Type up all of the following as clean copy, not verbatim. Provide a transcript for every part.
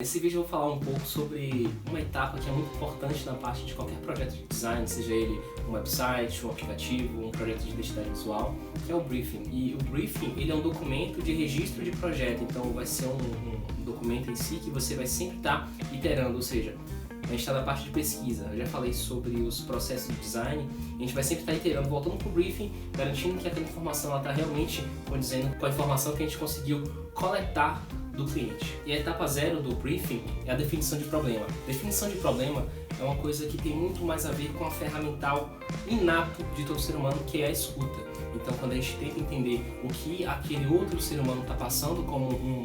Nesse vídeo eu vou falar um pouco sobre uma etapa que é muito importante na parte de qualquer projeto de design, seja ele um website, um aplicativo, um projeto de identidade visual, que é o briefing. E o briefing ele é um documento de registro de projeto, então vai ser um documento em si que você vai sempre estar iterando, ou seja, a gente está na parte de pesquisa, eu já falei sobre os processos de design, a gente vai sempre estar iterando, voltando para o briefing, garantindo que aquela informação está realmente condizendo com a informação que a gente conseguiu coletar do cliente. E a etapa 0 do briefing é a definição de problema. Definição de problema é uma coisa que tem muito mais a ver com a ferramental inato de todo ser humano, que é a escuta. Então, quando a gente tenta entender o que aquele outro ser humano está passando como um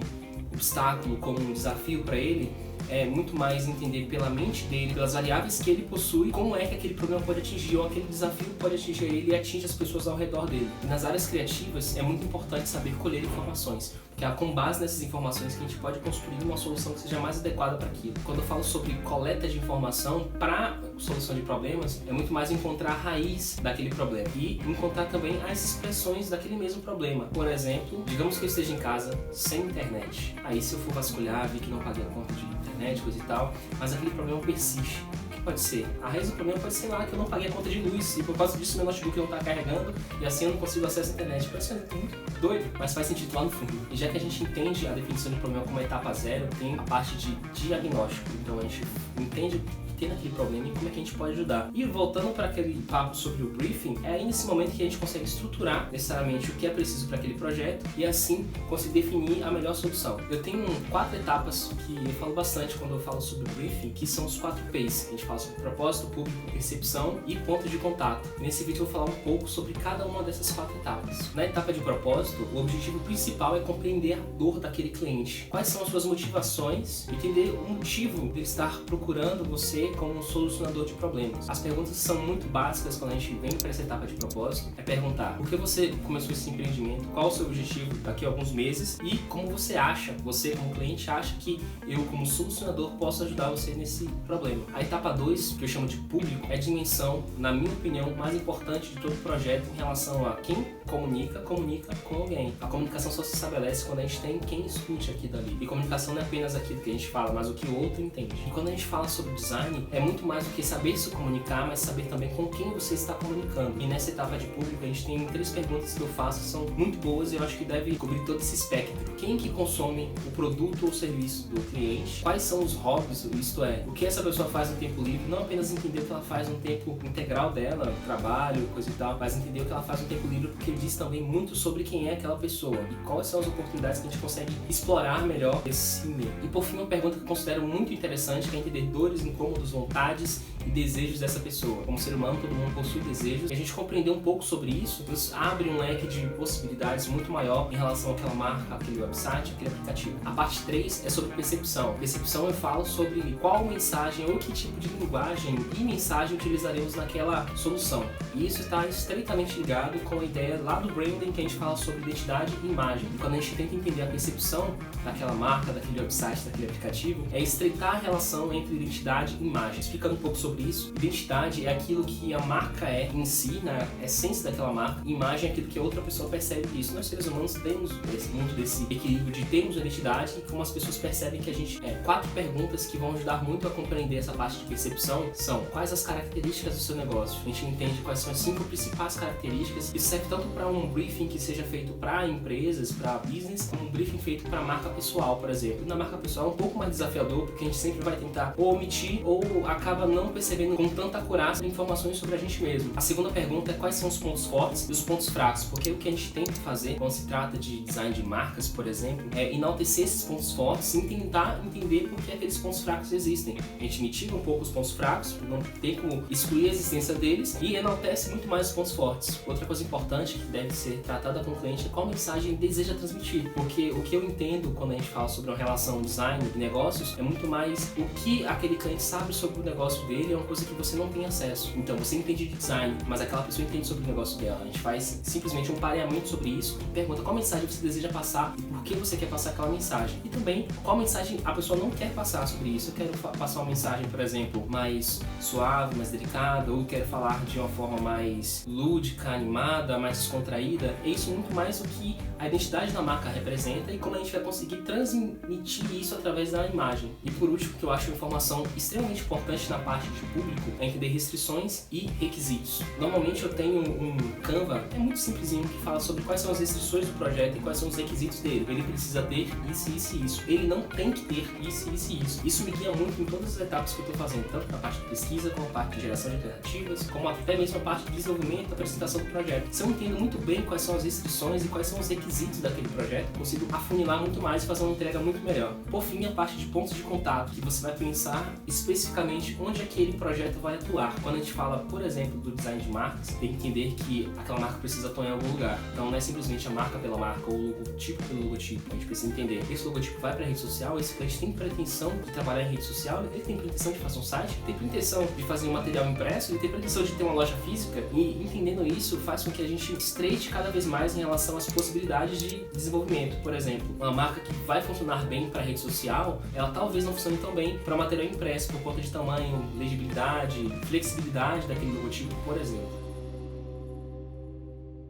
obstáculo, como um desafio para ele, é muito mais entender pela mente dele, pelas variáveis que ele possui, como é que aquele problema pode atingir ou aquele desafio pode atingir ele e atinge as pessoas ao redor dele. E nas áreas criativas é muito importante saber colher informações, porque é com base nessas informações que a gente pode construir uma solução que seja mais adequada para aquilo. Quando eu falo sobre coleta de informação para solução de problemas, é muito mais encontrar a raiz daquele problema e encontrar também as expressões daquele mesmo problema. Por exemplo, digamos que eu esteja em casa sem internet. Aí se eu for vasculhar, vi que não paguei a conta de internet, coisa e tal, mas aquele problema persiste. O que pode ser? A raiz do problema pode ser lá que eu não paguei a conta de luz e por causa disso meu notebook não está carregando e assim eu não consigo acesso à internet. Pode ser muito doido, mas faz sentido lá no fundo. E já que a gente entende a definição de problema como etapa 0, tem a parte de diagnóstico. Então a gente entende tem naquele problema e como é que a gente pode ajudar. E voltando para aquele papo sobre o briefing, é aí nesse momento que a gente consegue estruturar necessariamente o que é preciso para aquele projeto e assim conseguir definir a melhor solução. Eu tenho 4 etapas que eu falo bastante quando eu falo sobre o briefing, que são os 4 P's. A gente fala sobre propósito, público, percepção e ponto de contato. Nesse vídeo eu vou falar um pouco sobre cada uma dessas 4 etapas. Na etapa de propósito, o objetivo principal é compreender a dor daquele cliente. Quais são as suas motivações, entender o motivo dele estar procurando você como um solucionador de problemas. As perguntas são muito básicas quando a gente vem para essa etapa de propósito. É perguntar por que você começou esse empreendimento, qual o seu objetivo daqui a alguns meses e como você acha, você como cliente acha que eu como solucionador posso ajudar você nesse problema. A etapa 2, que eu chamo de público, é a dimensão, na minha opinião, mais importante de todo o projeto em relação a quem comunica com alguém. A comunicação só se estabelece quando a gente tem quem escute aqui dali. E comunicação não é apenas aquilo que a gente fala, mas o que o outro entende. E quando a gente fala sobre design, é muito mais do que saber se comunicar, mas saber também com quem você está comunicando. E nessa etapa de público, a gente tem 3 perguntas que eu faço, são muito boas e eu acho que deve cobrir todo esse espectro. Quem que consome o produto ou serviço do cliente? Quais são os hobbies, isto é, o que essa pessoa faz no tempo livre? Não apenas entender o que ela faz no tempo integral dela, trabalho, coisa e tal, mas entender o que ela faz no tempo livre, porque diz também muito sobre quem é aquela pessoa e quais são as oportunidades que a gente consegue explorar melhor esse meio. E por fim, uma pergunta que eu considero muito interessante, que é entender dores, incômodos, vontades e desejos dessa pessoa. Como ser humano, todo mundo possui desejos. E a gente compreender um pouco sobre isso nos abre um leque de possibilidades muito maior em relação àquela marca, aquele website, aquele aplicativo. A parte 3 é sobre percepção. Percepção eu falo sobre qual mensagem ou que tipo de linguagem e mensagem utilizaremos naquela solução. E isso está estreitamente ligado com a ideia lá do branding que a gente fala sobre identidade e imagem. E quando a gente tenta entender a percepção daquela marca, daquele website, daquele aplicativo, é estreitar a relação entre identidade e imagem. Explicando um pouco sobre isso, identidade é aquilo que a marca é em si, na essência daquela marca, e imagem é aquilo que a outra pessoa percebe disso. Nós seres humanos temos muito desse equilíbrio de termos a identidade e como as pessoas percebem que a gente é. 4 perguntas que vão ajudar muito a compreender essa parte de percepção são: quais as características do seu negócio? A gente entende quais são as 5 principais características. Isso serve tanto para um briefing que seja feito para empresas, para business, como um briefing feito para marca pessoal, por exemplo. Na marca pessoal é um pouco mais desafiador, porque a gente sempre vai tentar ou omitir ou acaba não percebendo com tanta acurácia informações sobre a gente mesmo. A segunda pergunta é quais são os pontos fortes e os pontos fracos, porque o que a gente tenta fazer quando se trata de design de marcas, por exemplo, é enaltecer esses pontos fortes e tentar entender por que aqueles pontos fracos existem. A gente mitiga um pouco os pontos fracos, não tem como excluir a existência deles e enaltece muito mais os pontos fortes. Outra coisa importante que deve ser tratada com o cliente é qual mensagem deseja transmitir, porque o que eu entendo quando a gente fala sobre uma relação design e negócios é muito mais o que aquele cliente sabe sobre o negócio dele, é uma coisa que você não tem acesso. Então você entende de design, mas aquela pessoa entende sobre o negócio dela. A gente faz simplesmente um pareamento sobre isso e pergunta qual mensagem você deseja passar e por que você quer passar aquela mensagem. E também qual mensagem a pessoa não quer passar sobre isso. Eu quero passar uma mensagem, por exemplo, forma mais suave, mais delicada, ou quero falar de uma forma mais lúdica, animada, mais descontraída. É isso muito mais o que a identidade da marca representa e como a gente vai conseguir transmitir isso através da imagem. E por último, que eu acho uma informação extremamente importante na parte de público, é entender restrições e requisitos. Normalmente eu tenho um Canva, é muito simplesinho, que fala sobre quais são as restrições do projeto e quais são os requisitos dele. Ele precisa ter isso, isso e isso. Ele não tem que ter isso, isso e isso. Isso me guia muito em todas as etapas que eu estou fazendo, tanto na parte de pesquisa, como a parte de geração de alternativas, como até mesmo a parte de desenvolvimento e apresentação do projeto. Se eu entendo muito bem quais são as restrições e quais são os requisitos daquele projeto, consigo afunilar muito mais e fazer uma entrega muito melhor. Por fim, a parte de pontos de contato, que você vai pensar especificamente onde aquele projeto vai atuar. Quando a gente fala, por exemplo, do design de marcas, tem que entender que aquela marca precisa atuar em algum lugar. Então não é simplesmente a marca pela marca ou o logotipo pelo logotipo. A gente precisa entender, esse logotipo vai para a rede social, esse cliente tem pretensão de trabalhar em rede social, ele tem pretensão de fazer um site, ele tem pretensão de fazer um material impresso, ele tem pretensão de ter uma loja física, e entendendo isso faz com que a gente estreite cada vez mais em relação às possibilidades de desenvolvimento. Por exemplo, uma marca que vai funcionar bem para a rede social, ela talvez não funcione tão bem para material impresso por conta de tamanho, legibilidade, flexibilidade daquele logotipo, por exemplo.